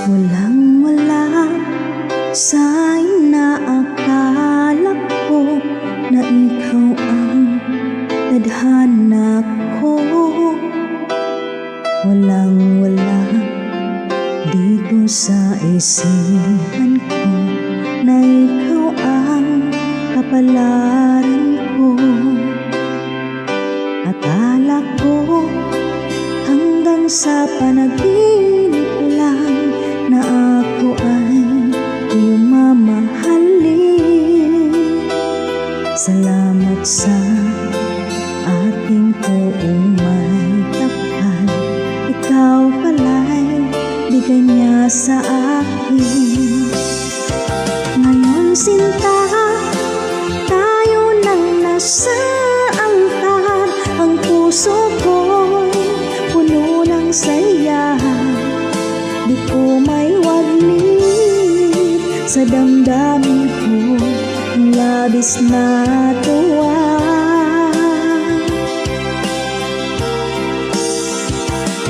Walang-wala sa inaakala ko na ikaw ang tadhana ko. Walang-wala dito sa isipan ko na ikaw ang kapalaran ko. Akala ko hanggang sa panaginip lang na ako ay iyong mamahalin. Salamat sa aking puong may kapal. Ikaw pala'y bigay niya sa akin. Ngayon sinta, tayo nang nasa angkan. Ang puso ko'y puno ng saya. Di ko may waglit sa damdamin ko ang labis na tuwa.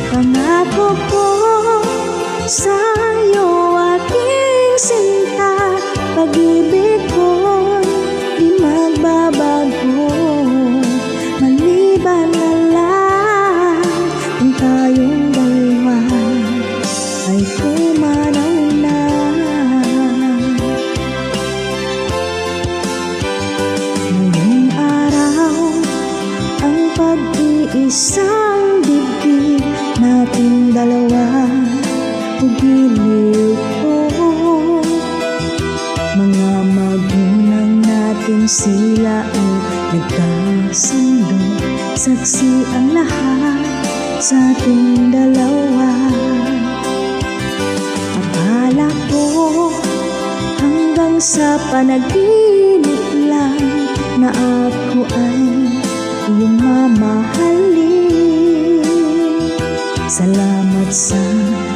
Pangako ko sa'yo aking sinta, pag-ibig ko'y di magbabago. Maliban na lang kung tayong dalawa ay pumanaw na. Ngayong araw ang pag-iisang dibdib nating dalawa ugiliw ko. Mga magulang natin sila ay nagkasundo, saksi ang lahat sa ating dalawa. Akala ko hanggang sa panaginip lang na ako ay iyong mamahalin. Salamat sa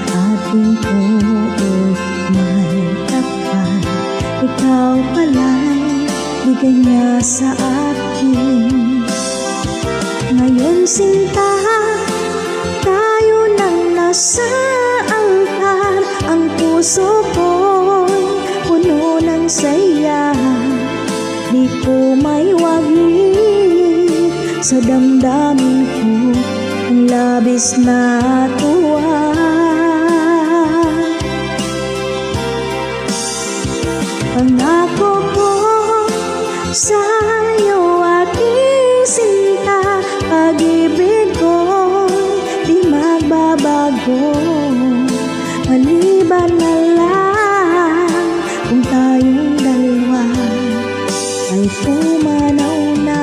ating puong may kapal. Ikaw pala'y bigay niya sa akin. Ngayon sinta, tayo nang nasa angkan. Ang puso ko'y puno ng saya. Di ko may waglit sa damdamin ko ang labis na tuwa. Pangako ko sa'yo aking sinta, pag-ibig ko'y di magbabago. Maliban na lang kung tayong dalawa ay pumanaw na.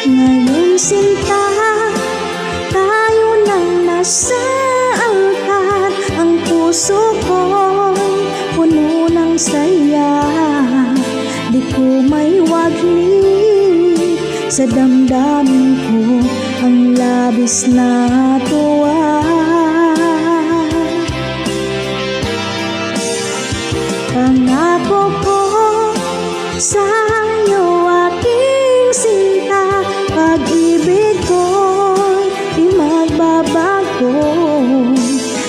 Ngayon sinta, tayo nang nasa angkan. Ang puso ko'y puno ng saya. Di ko may waglit sa damdamin ko ang labis na tuwa. Pangako ko sa'yo aking sinta, pag-ibig ko'y di magbabago.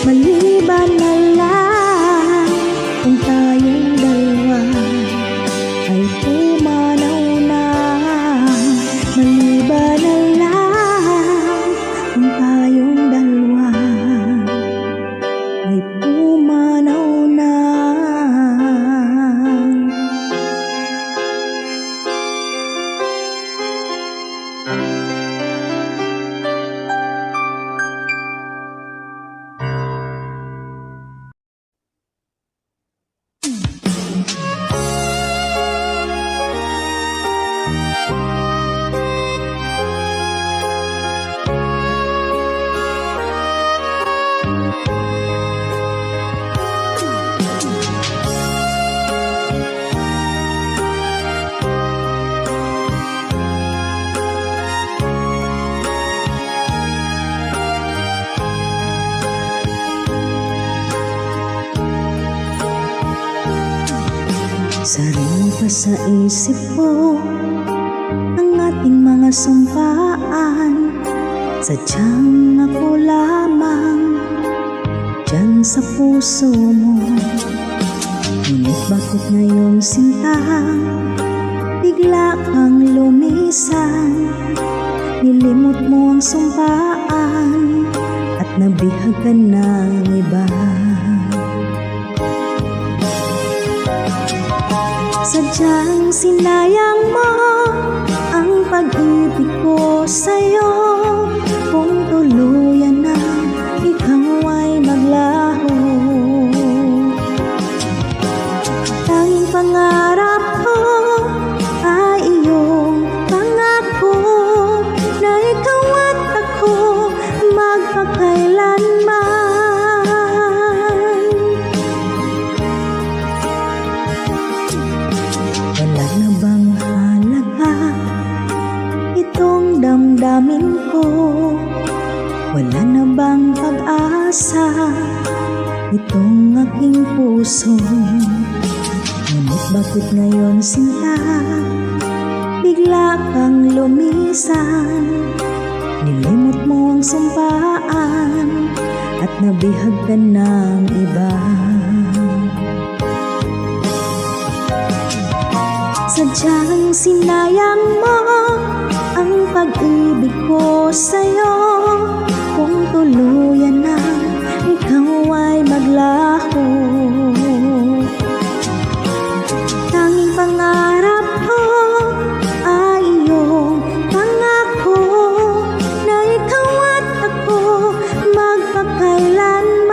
Maliban na lang kung tayong dalawa ay pumanaw na. Maliban na lang kung tayong dalawa pa sa isip ko ang ating mga sumpaan. Sadyang ako lamang dyan sa puso mo. Ngunit bakit ngayong sinta bigla kang lumisan? Nilimot mo ang sumpaan at nabihag ka ng iba. Sadyang sinayang mo ang pag-ibig ko sa'yo. Kung tuluyan na ikaw ay maglaho, tanging pangarap ko ay iyong pangako na ikaw at ako magpakailanman. Wala na bang halaga itong damdamin ko? Wala na bang pag-asa itong aking puso? Ngunit bakit ngayon sinta bigla kang lumisan? Nilimot mo ang sumpaan at nabihag ka ng iba. Sadyang sinayang mo ang pag-ibig ko sa'yo. Kung tuluyan na ikaw ay maglaho, tanging pangarap ko ay iyong pangako na ikaw at ako magpakailanman.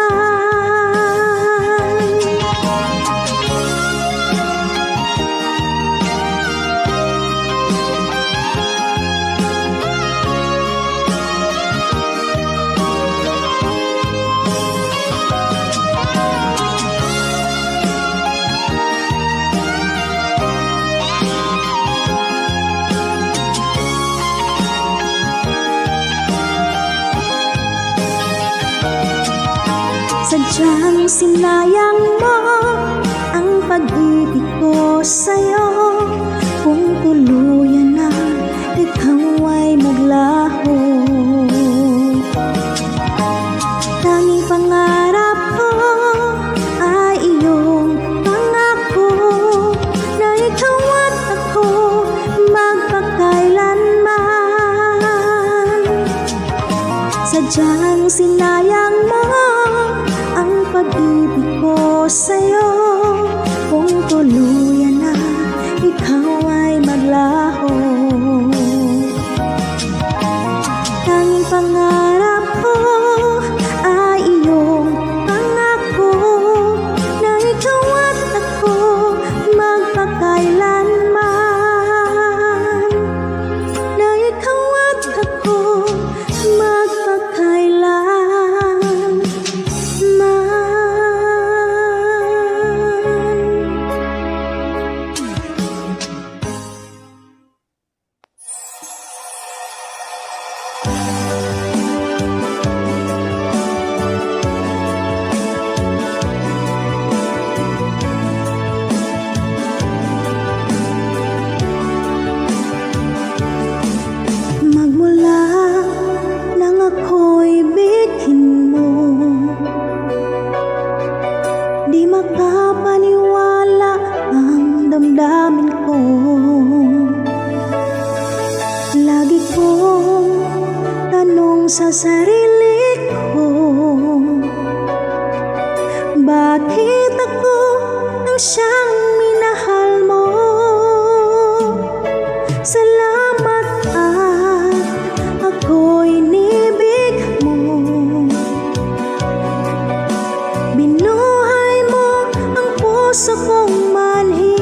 Sadyang sinayang mo ang pag-ibig ko sa'yo. Kung tuluyan na ikaw ay maglaho, tanging pangarap ko ay iyong pangako na ikaw at ako magpakailanman. Sadyang sinayang mo ang pag-ibig ko sa'yo. Kung tuluyan na ikaw ay maglaho, tanging pangarap ko ay iyong pangako na ikaw at ako magpakailanman. Na ikaw at ako magpakailanman. Magmula nang ako'y bighin mo, di makapaniwala ang damdamin ko. Lagi kong tanong sa sarili ko, bakit ako ang siyang minahal mo? Salamat at ako'y inibig mo. Binuhay mo ang puso kong manhid.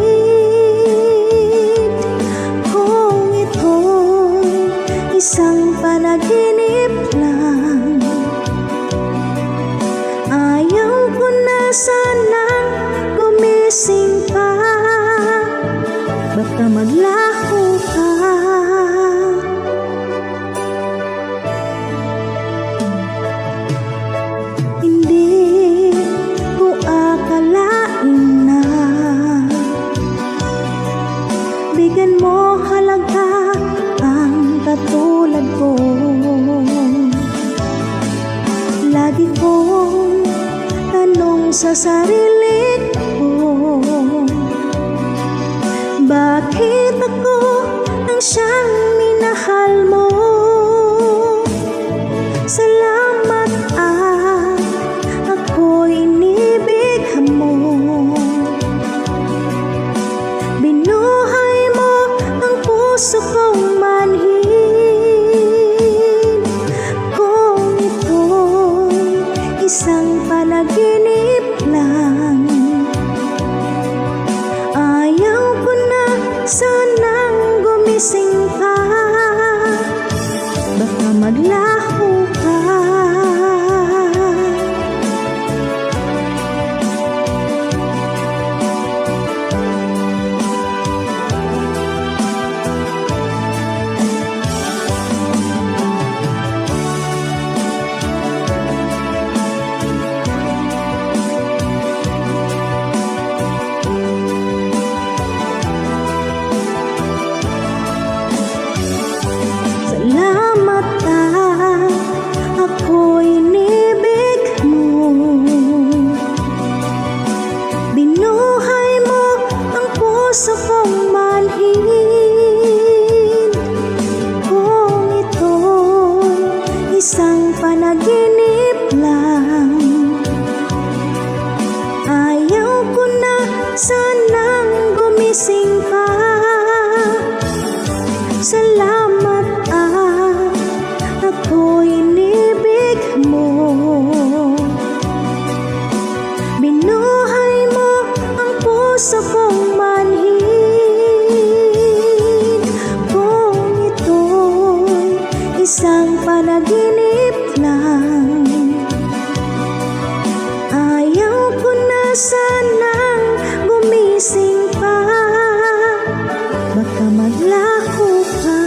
Kung ito'y isang panaginip lang, ayaw ko na sanang gumising pa. Baka maglaho ka. Hindi ko akalain na bigyan mo halaga ang katulad ko. Lagi kong tanong sa sarili ko, bakit ako ang siyang minahal mo? Salamat at ako'y inibig mo. Binuhay mo ang puso kong manhid. Kung ito'y isang panaginip lang, ayaw ko na sanang gumising ka. Baka maglaho ka. Salamat at ako'y inibig mo. Binuhay mo ang puso kong manhid. Kung ito'y isang panaginip lang, ayaw ko na sanang gumising pa. Salamat at ako'y inibig mo. Binuhay mo ang puso kong manhid. Kung ito'y isang panaginip lang, ayaw ko na sanang gumising pa. Baka maglaho ka.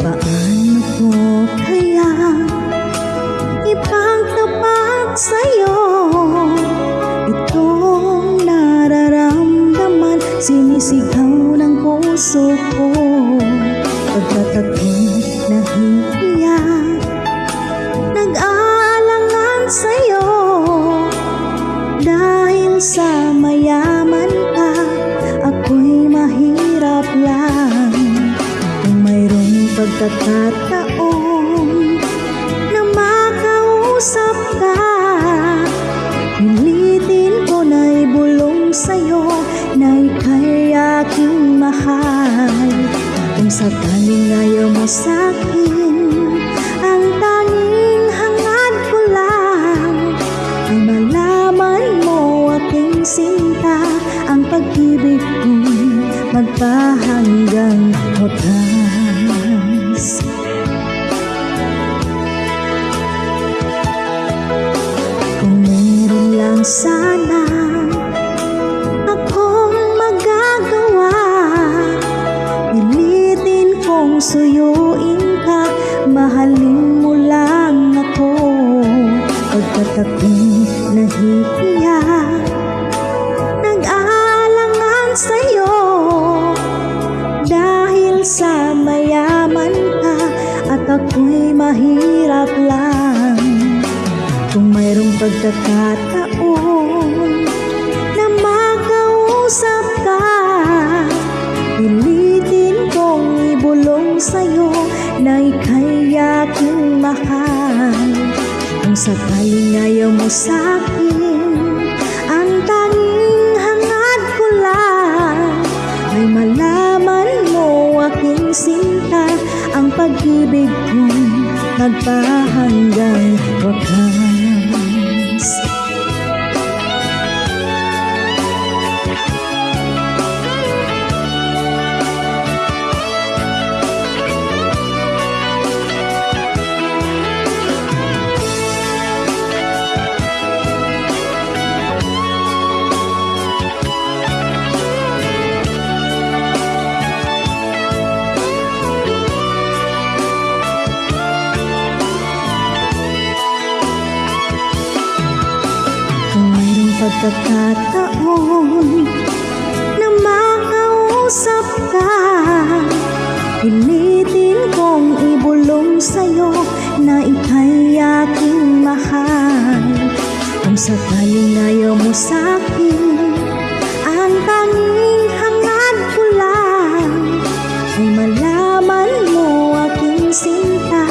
Paano ko kaya ipagtapat sa'yo itong nararamdaman? Sinisigaw ng puso ko pagkat ako'y nahihiyak. Nag-aalangan sa'yo dahil sa mayaman ka, ako'y mahirap lang. Kung mayroong pagkakataon na makausap ka, pilitin ko na'y bulong sa'yo na ika'y aking mahal. Kung sakaling ayaw mo sa'kin, ang tanging hangad ko lang ay malaman mo aking sinta, ang pag-ibig ko'y magpahanggang wakas. Kung meron lang sana akong magagawa, pilitin kong suyuin ka, mahalin mo lang ako. Pagkat ako'y nahihiyak, nag-aalangan sa'yo dahil sa mayaman ka, at ako'y mahirap lang. Kung mayroong pagkakataon na makausap ka, pilitin kong ibulong sa'yo na ika'y aking mahal. Kung sakaling ayaw mo sa'kin, ang tanging hangad ko lang ay malaman mo aking sinta, ang pag-ibig ko'y magpahanggang wakas. pagkakataon na makausap ka, pilitin kong ibulong sa'yo na ika'y aking mahal. Kung sakaling ayaw mo sa'kin, ang tanging hangad ko lang ay malaman mo aking sinta,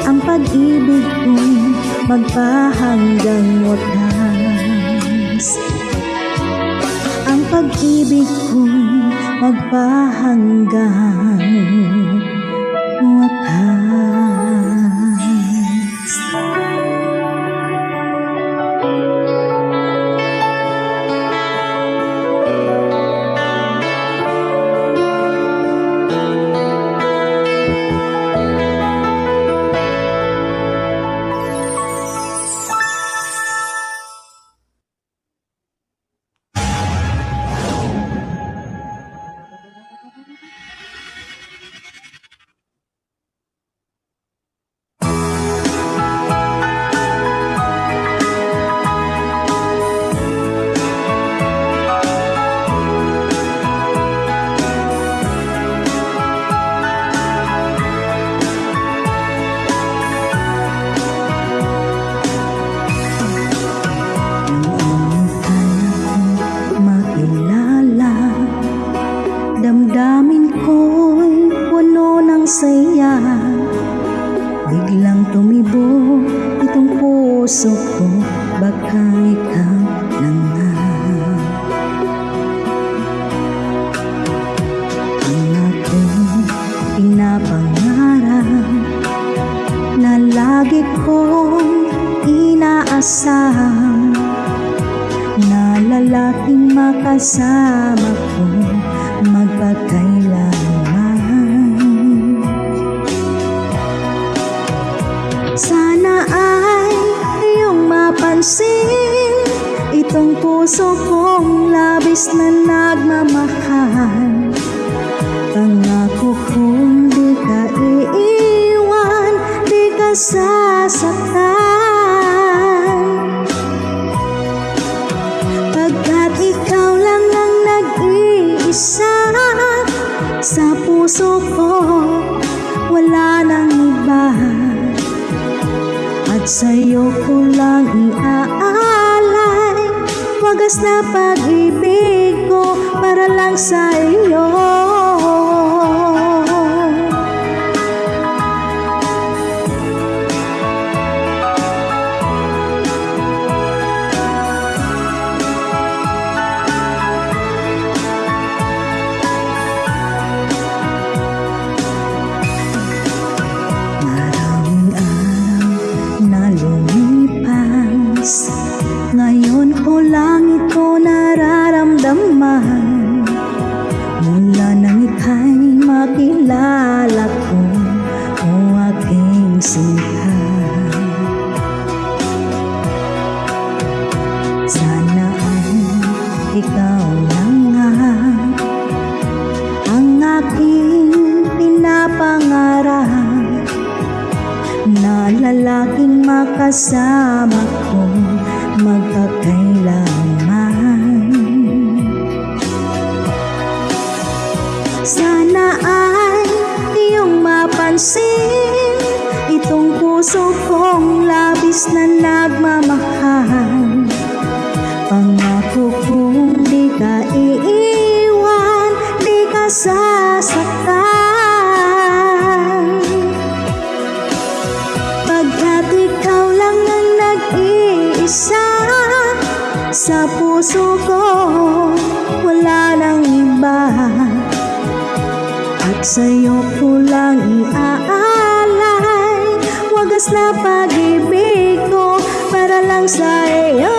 ang pag-ibig ko'y magpahanggang wakas. Ang pag-ibig ko'y magpahanggang wakas. Damdamin ko'y puno ng saya, biglang tumibo itong puso ko, baka ikaw na nga. Ang aking pinapangarap na lagi kong inaasam, na lalaking makasama ko magpakailanman. Sana ay iyong mapansin itong puso kong labis na nagmamahal. Pangako kong di ka iiwan, di ka sasaktan, pagkat ikaw lang ang nag-iisa sa puso ko, wala nang iba, at sa'yo ko lang iaalay wagas na pag-ibig ko para lang sa iyo. Ngayon ko lang ito nararamdaman, mula nang ika'y makilala ko, o aking sinta. Sana ay ikaw lang nga ang aking pinapangarap, na lalaking makasama ko magpakailanman. Sana ay iyong mapansin itong puso kong labis na nagmamahal. Pangako kong di ka iiwan, di ka sasaktan, pagkat ikaw lang ang nag-iisa sa puso ko, wala nang iba, at sa'yo ko lang iaalay wagas na pag-ibig ko para lang sa iyo.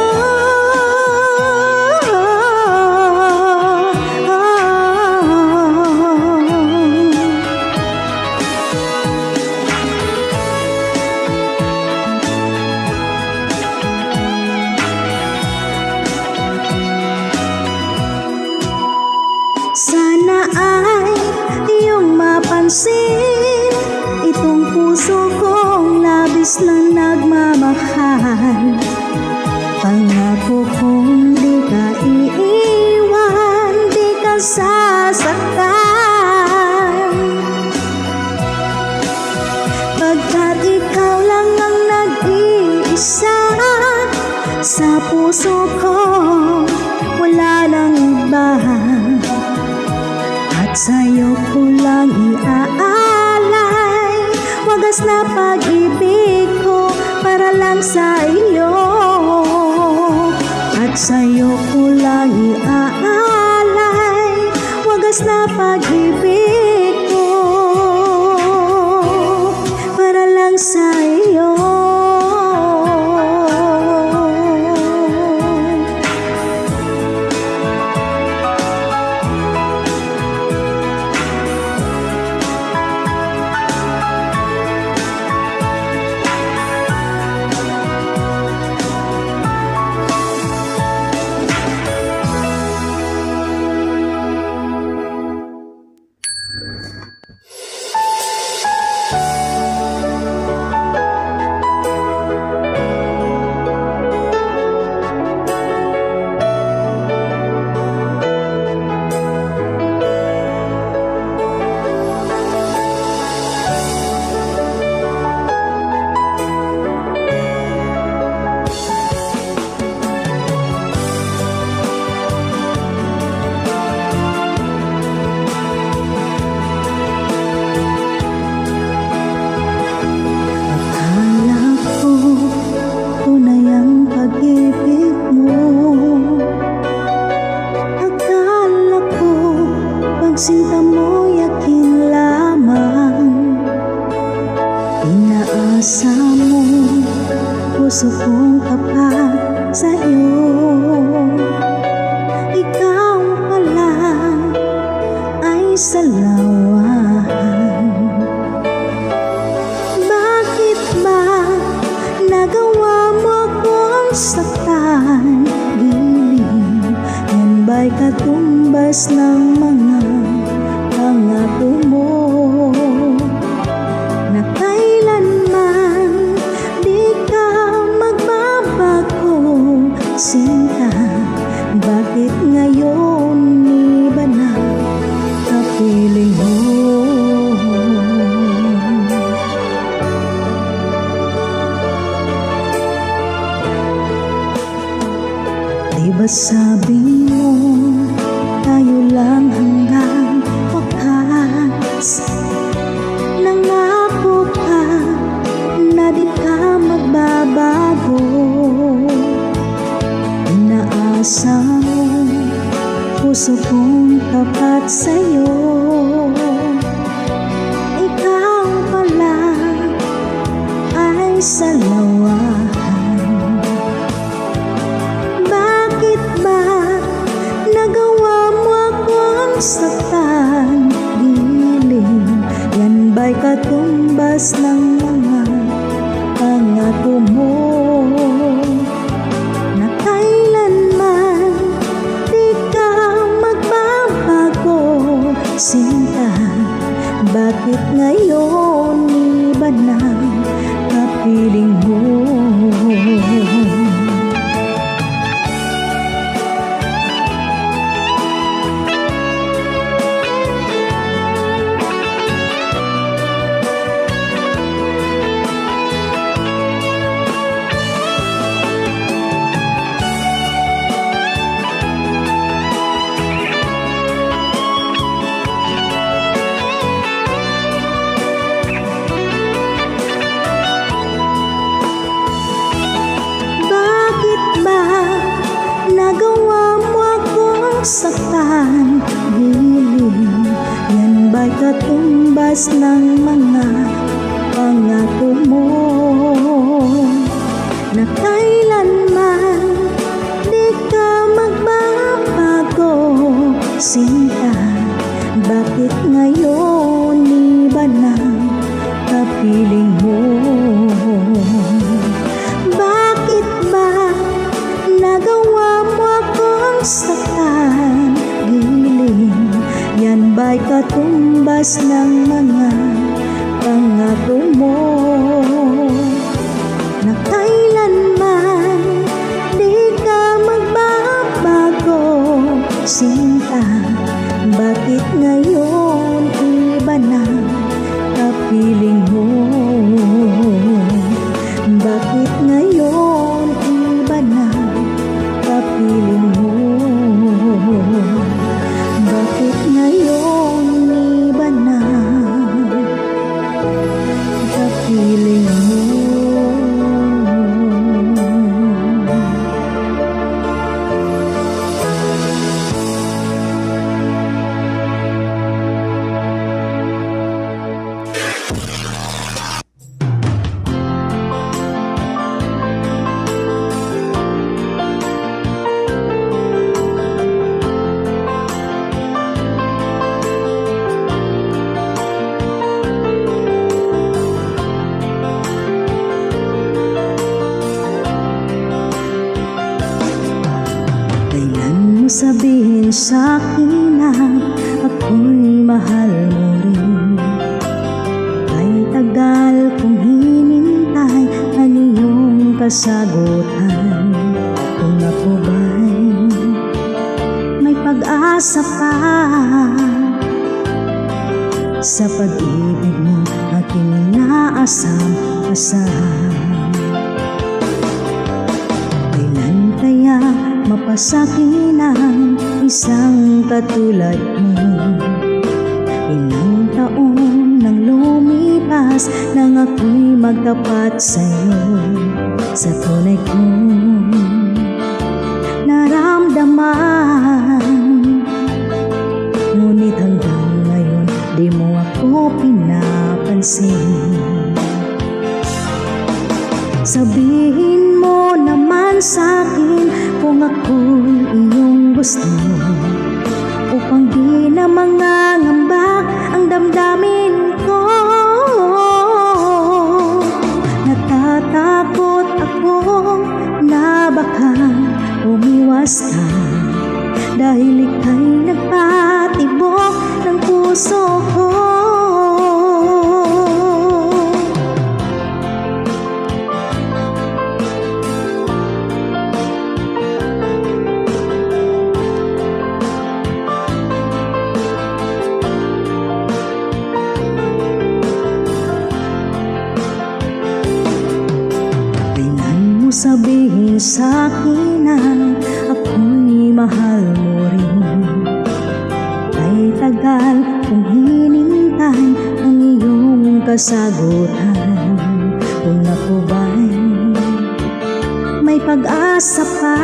Sana ay iyong mapansin itong puso kong labis na nagmamahal. Pangako kong di Sa puso ko wala nang iba, at sa'yo ko lang iaalay. Wagas na pag-ibig ko para lang sa iyo, at sa'yo ko lang iaalay. Wagas na pag-ibig ko para lang sa iyo. Sinta mo yakin lamang, inaasa mo puso kong tapat sa'yo. Ikaw pala ay salawan. Bakit ba nagawa mo akong saktan? Giling, yan ba'y katumbas ng mga pangako mo na kailanman di ka magbabago? Sinta, bakit ngayon iba na kapiling mo? Diba sabi mo tayo lang hanggang wakas? Nangako ka na di ka magbabago. Inaasa mo puso kong tapat sa'yo. Ikaw pala ay salawan. Bakit ba nagawa mo akong saktan? Giling, yan ba'y katumbas ng mga pangako mo na kailanman di ka magbabago? Sinta, bakit ngayon iba na kapiling mo? Saktan, giling, yan ba'y katumbas ng mga pangako mo na kailanman di ka magbabago? Sinta, bakit ngayon iba na kapiling mo? Bakit ba nagawa mo akong saktan? Giling, yan ba'y katumbas ng mga pangako mo na kailanman di ka magbabago? Sinta, bakit ngayon iba na kapiling mo? Bakit ngayon iba na sabihin sa'kin na ako'y mahal mo rin. Ay tagal kong hinintay ang iyong kasagutan. Kung ako ba'y may pag-asa pa sa pag-ibig mo aking inaasam-asam. Kailan kaya mapasakin ang isang katulad mo? Ilang taon nang lumipas nang ako'y magtapat sa'yo. Sa tunay kong naramdaman, ngunit hanggang ngayon di mo ako pinapansin. Sabihin mo naman sa'kin kung ako'y iyong gusto, upang di na mangangamba ang damdamin ko. Natatakot ako na baka umiwas ka, dahil ika'y nagpatibok ng puso ko. Sabihin sa'kin na ako'y mahal mo rin. Ay tagal kong hinintay ang iyong kasagutan. Kung ako ba'y may pag-asa pa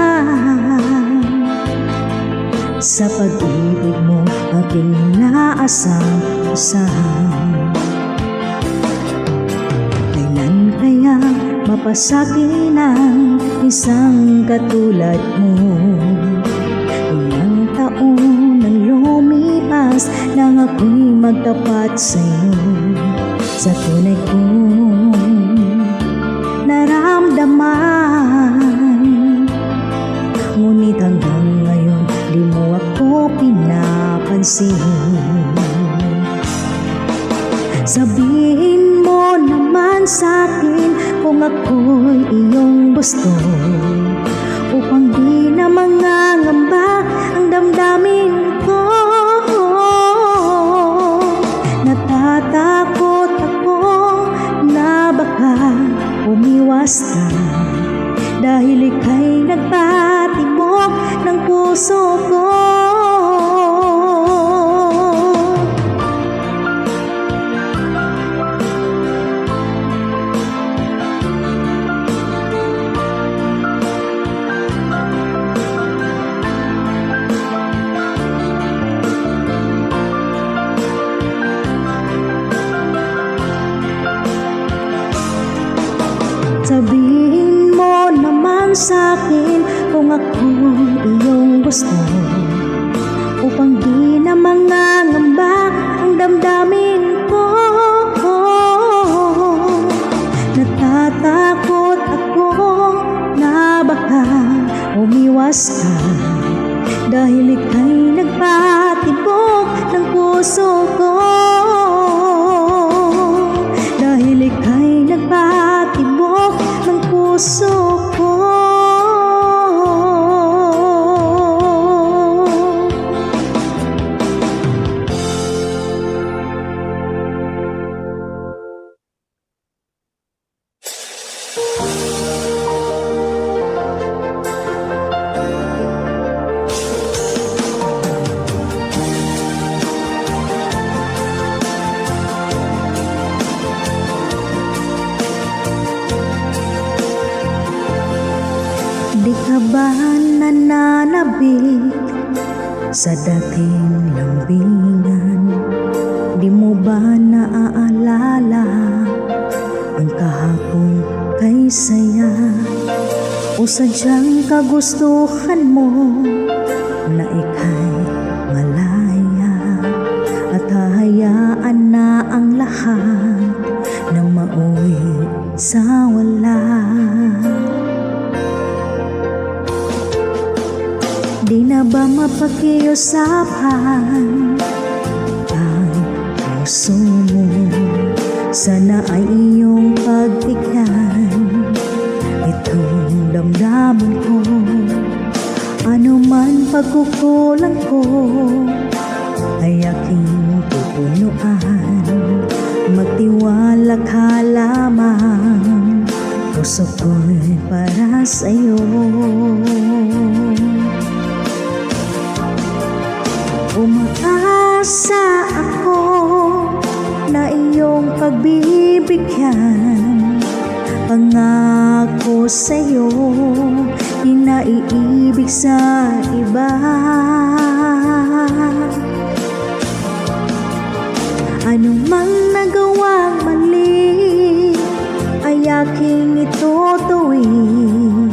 sa pag-ibig mo aking inaasam-asam. Kailan kaya mapasakin ang isang katulad mo? Ilang taon nang lumipas nang ako'y magtapat sa'yo. Sa tunay kong naramdaman, ngunit hanggang ngayon di mo ako pinapansin. Sabihin mo naman sa'kin kung ako'y iyong gusto, upang di na mangangamba ang damdamin ko. Natatakot ako na baka umiwas ka, dahil ika'y nagpatibok ng puso ko. Sabihin mo naman sa'kin kung ako'y iyong gusto, upang di na mangangamba ang damdamin ko. Natatakot ako na baka umiwas ka, dahil ika'y nagpatibok ng puso ko. Dahil ika'y nagpatibok ng puso ko. Di ka ba nananabik sa dating lambingan? Di mo ba naaalala ang kahapon kay saya? O sadyang kagustuhan mo na ika'y malaya, at hahayaan na ang lahat na mauwi sa wala? Di na na ba mapakiusapan ang puso mo? Sana ay iyong pagbigyan itong damdamin ko. Ano man pagkukulang ko ay aking pupunuan. Magtiwala ka lamang, puso ko'y para sa'yo. Umaasa ako na iyong pagbibigyan. Pangako sa'yo, di na iibig sa iba. Ano mang nagawang mali ay aking itutuwid.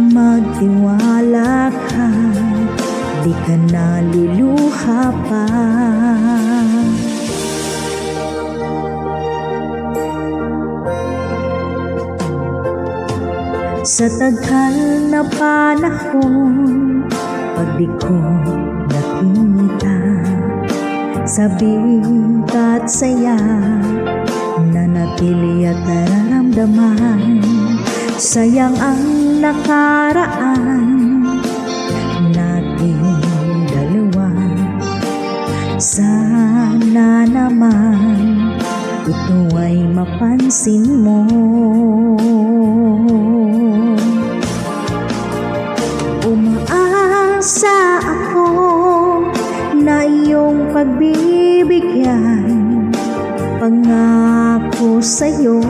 Magtiwala ka, di ka naluluha pa. Sa tagal na panahon, pag di ko nakita, sa bigkat saya nanatili at nararamdaman. Sayang ang nakaraan nating dalawa. Sana naman ito ay mapansin mo. Umaasa ako na iyong pagbibigyan. Pangako sa'yo,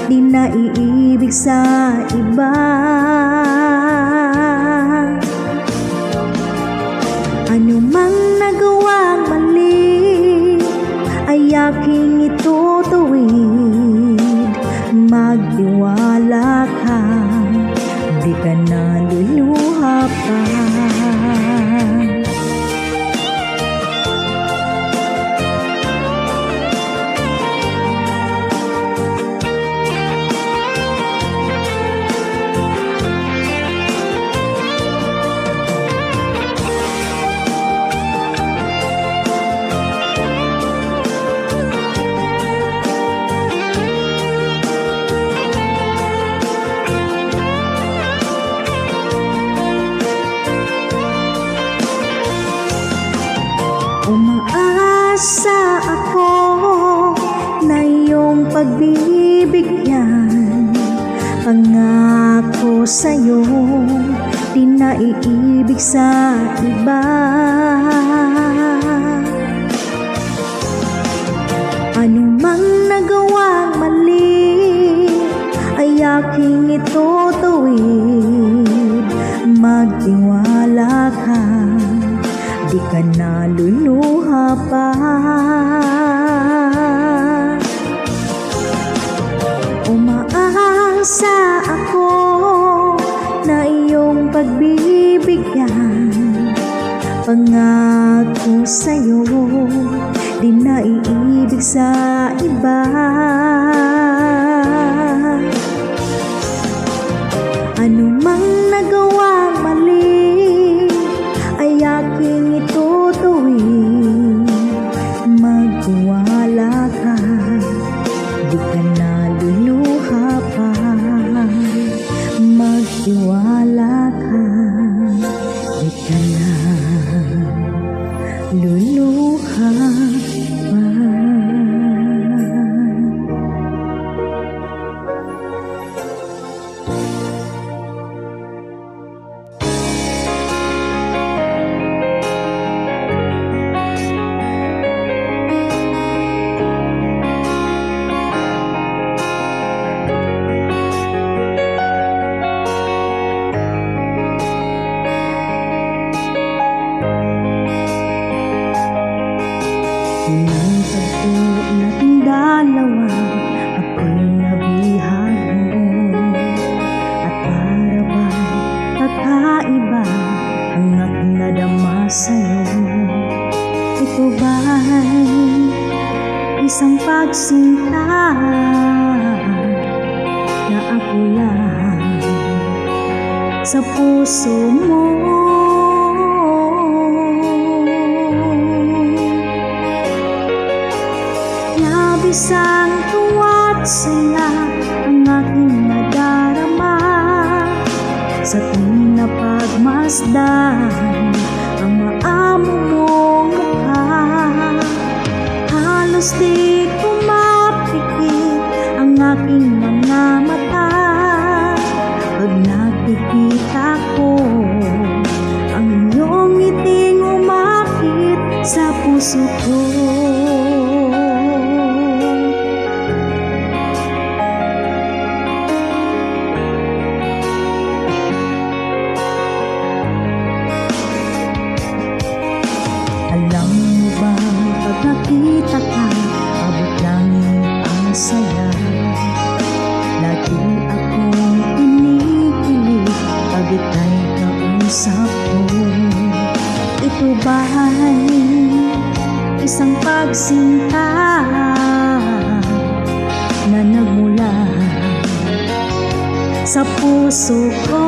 di na iibig sa iba. Ano mang nagawang mali ay aking itutuwid. Magtiwala ka, di ka naluluha pa. Umaasa ako na iyong pagbibigyan. Pangako sa'yo, di na iibig sa iba. Ano mang nagawang mali ay aking itutuwid. Magtiwala ka, di ka naluluha pa. Umaasa ako na iyong pagbibigyan. Pangako sa'yo, di na iibig sa iba. Ano mang nagawang mali ay aking itutuwid. Magtiwala ka, di ka naluluha pa. Magtiwala ka, di ka naluluha pa. Nang tagpo nating dalawa, ako'y nabihag mo. At para ba kakaiba ang aking nadama sa'yo? Ito ba'y isang pagsinta na ako lang sa puso mo? Labis ang tuwa't saya ang aking nadarama sa tuwing napagmasdan ang maamo mong mukha. Halos di ko mapikit ang aking mga mata pag nakikita ko ang iyong ngiting umakit sa puso ko. Alam mo ba, pag nakita ka, abot langit ang saya. Lagi akong kinikilig pag ika'y kausap ko. Ito ba'y isang pagsinta na nagmula sa puso ko?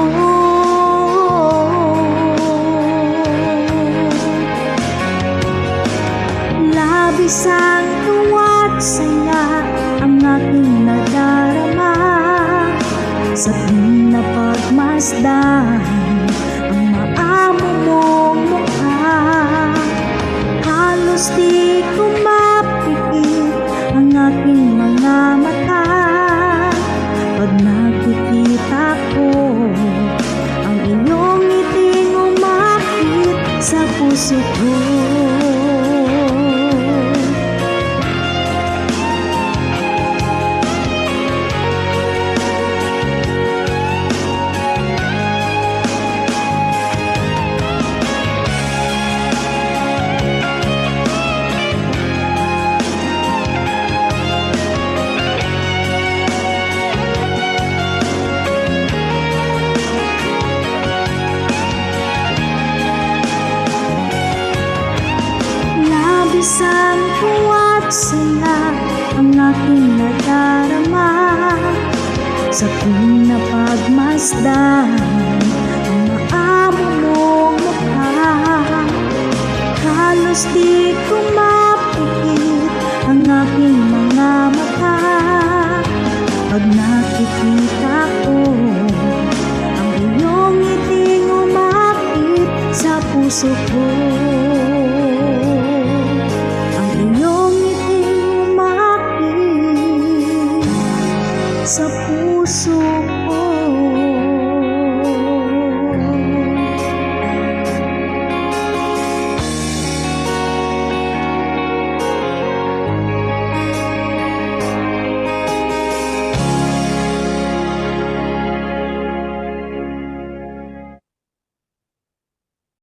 Labis ang tuwa't saya ang aking nadarama sa tuwing napagmasdan ang maamo mong mukha. Halos di ko mapikit ang aking mga mata pag nakikita ko ang iyong ngiting umakit sa puso ko. Isang tuwa't saya ang aking nadarama sa tuwing napagmasdan ang maamo mong mukha. Halos di ko mapikit ang aking mga mata pag nakikita ko ang iyong ngiting umakit sa puso ko.